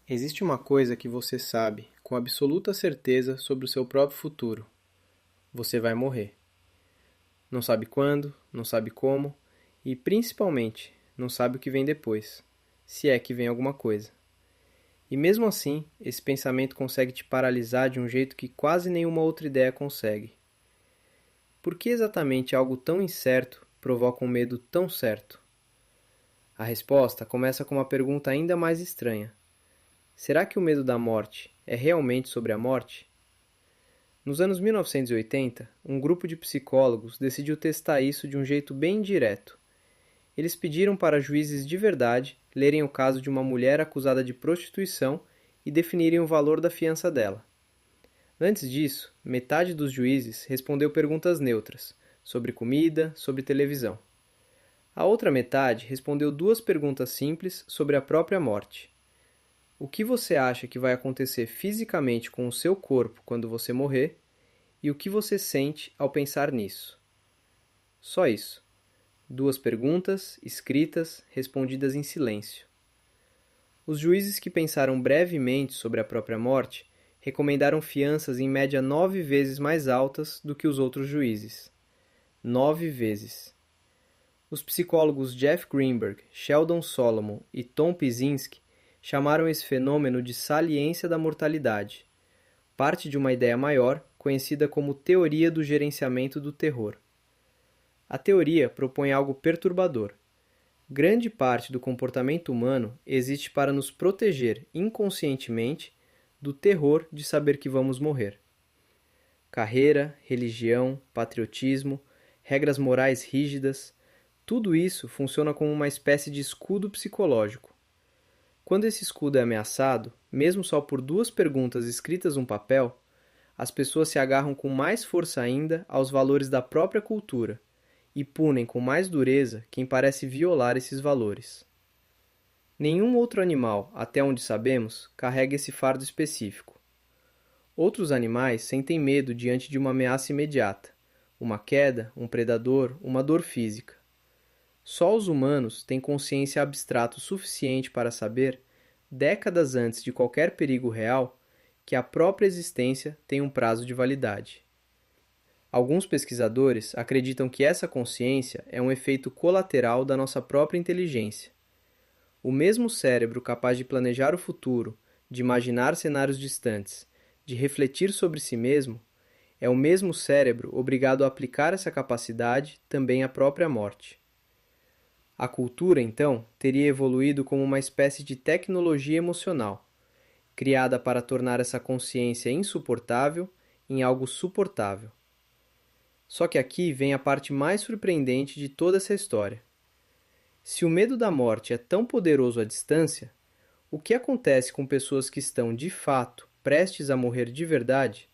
Existe uma coisa que você sabe com absoluta certeza sobre o seu próprio futuro. Você vai morrer. Não sabe quando, não sabe como e, principalmente, não sabe o que vem depois, se é que vem alguma coisa. E mesmo assim, esse pensamento consegue te paralisar de um jeito que quase nenhuma outra ideia consegue. Por que exatamente algo tão incerto provoca um medo tão certo? A resposta começa com uma pergunta ainda mais estranha. Será que o medo da morte é realmente sobre a morte? Nos anos 1980, um grupo de psicólogos decidiu testar isso de um jeito bem direto. Eles pediram para juízes de verdade lerem o caso de uma mulher acusada de prostituição e definirem o valor da fiança dela. Antes disso, metade dos juízes respondeu perguntas neutras, sobre comida, sobre televisão. A outra metade respondeu duas perguntas simples sobre a própria morte. O que você acha que vai acontecer fisicamente com o seu corpo quando você morrer e o que você sente ao pensar nisso? Só isso. Duas perguntas, escritas, respondidas em silêncio. Os juízes que pensaram brevemente sobre a própria morte recomendaram fianças em média 9 vezes mais altas do que os outros juízes. 9 vezes. Os psicólogos Jeff Greenberg, Sheldon Solomon e Tom Pyszczynski chamaram esse fenômeno de saliência da mortalidade, parte de uma ideia maior conhecida como teoria do gerenciamento do terror. A teoria propõe algo perturbador. Grande parte do comportamento humano existe para nos proteger inconscientemente do terror de saber que vamos morrer. Carreira, religião, patriotismo, regras morais rígidas, tudo isso funciona como uma espécie de escudo psicológico. Quando esse escudo é ameaçado, mesmo só por duas perguntas escritas num papel, as pessoas se agarram com mais força ainda aos valores da própria cultura e punem com mais dureza quem parece violar esses valores. Nenhum outro animal, até onde sabemos, carrega esse fardo específico. Outros animais sentem medo diante de uma ameaça imediata, uma queda, um predador, uma dor física. Só os humanos têm consciência abstrata o suficiente para saber, décadas antes de qualquer perigo real, que a própria existência tem um prazo de validade. Alguns pesquisadores acreditam que essa consciência é um efeito colateral da nossa própria inteligência. O mesmo cérebro capaz de planejar o futuro, de imaginar cenários distantes, de refletir sobre si mesmo, é o mesmo cérebro obrigado a aplicar essa capacidade também à própria morte. A cultura, então, teria evoluído como uma espécie de tecnologia emocional, criada para tornar essa consciência insuportável em algo suportável. Só que aqui vem a parte mais surpreendente de toda essa história. Se o medo da morte é tão poderoso à distância, o que acontece com pessoas que estão, de fato, prestes a morrer de verdade?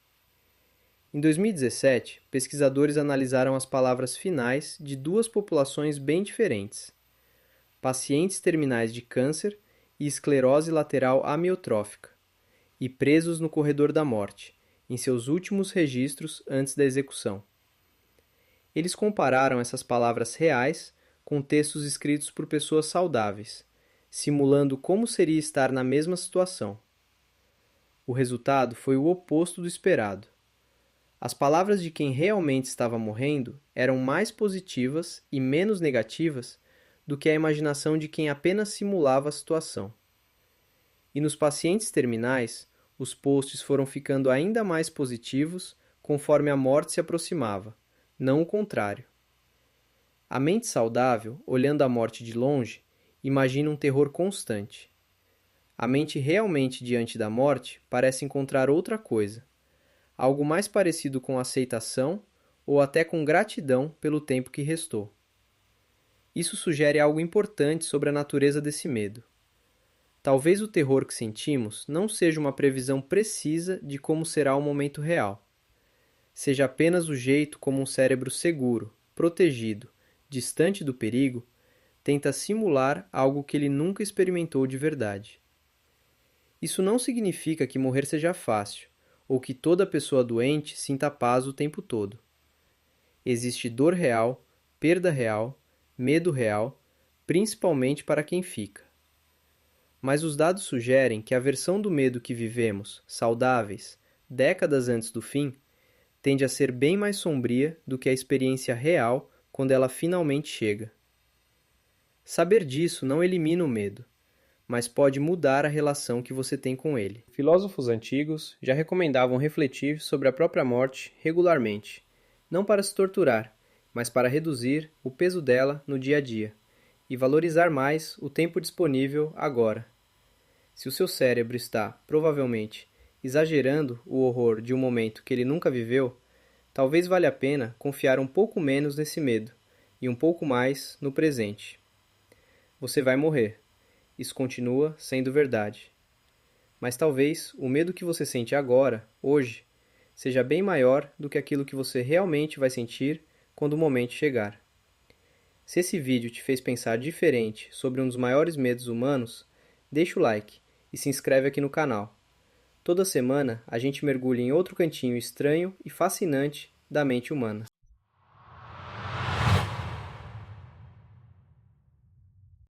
Em 2017, pesquisadores analisaram as palavras finais de duas populações bem diferentes: pacientes terminais de câncer e esclerose lateral amiotrófica, e presos no corredor da morte, em seus últimos registros antes da execução. Eles compararam essas palavras reais com textos escritos por pessoas saudáveis, simulando como seria estar na mesma situação. O resultado foi o oposto do esperado. As palavras de quem realmente estava morrendo eram mais positivas e menos negativas do que a imaginação de quem apenas simulava a situação. E nos pacientes terminais, os posts foram ficando ainda mais positivos conforme a morte se aproximava, não o contrário. A mente saudável, olhando a morte de longe, imagina um terror constante. A mente realmente diante da morte parece encontrar outra coisa, algo mais parecido com aceitação ou até com gratidão pelo tempo que restou. Isso sugere algo importante sobre a natureza desse medo. Talvez o terror que sentimos não seja uma previsão precisa de como será o momento real. Seja apenas o jeito como um cérebro seguro, protegido, distante do perigo, tenta simular algo que ele nunca experimentou de verdade. Isso não significa que morrer seja fácil, ou que toda pessoa doente sinta paz o tempo todo. Existe dor real, perda real, medo real, principalmente para quem fica. Mas os dados sugerem que a versão do medo que vivemos, saudáveis, décadas antes do fim, tende a ser bem mais sombria do que a experiência real quando ela finalmente chega. Saber disso não elimina o medo, mas pode mudar a relação que você tem com ele. Filósofos antigos já recomendavam refletir sobre a própria morte regularmente, não para se torturar, mas para reduzir o peso dela no dia a dia e valorizar mais o tempo disponível agora. Se o seu cérebro está, provavelmente, exagerando o horror de um momento que ele nunca viveu, talvez valha a pena confiar um pouco menos nesse medo e um pouco mais no presente. Você vai morrer. Isso continua sendo verdade. Mas talvez o medo que você sente agora, hoje, seja bem maior do que aquilo que você realmente vai sentir quando o momento chegar. Se esse vídeo te fez pensar diferente sobre um dos maiores medos humanos, deixa o like e se inscreve aqui no canal. Toda semana a gente mergulha em outro cantinho estranho e fascinante da mente humana.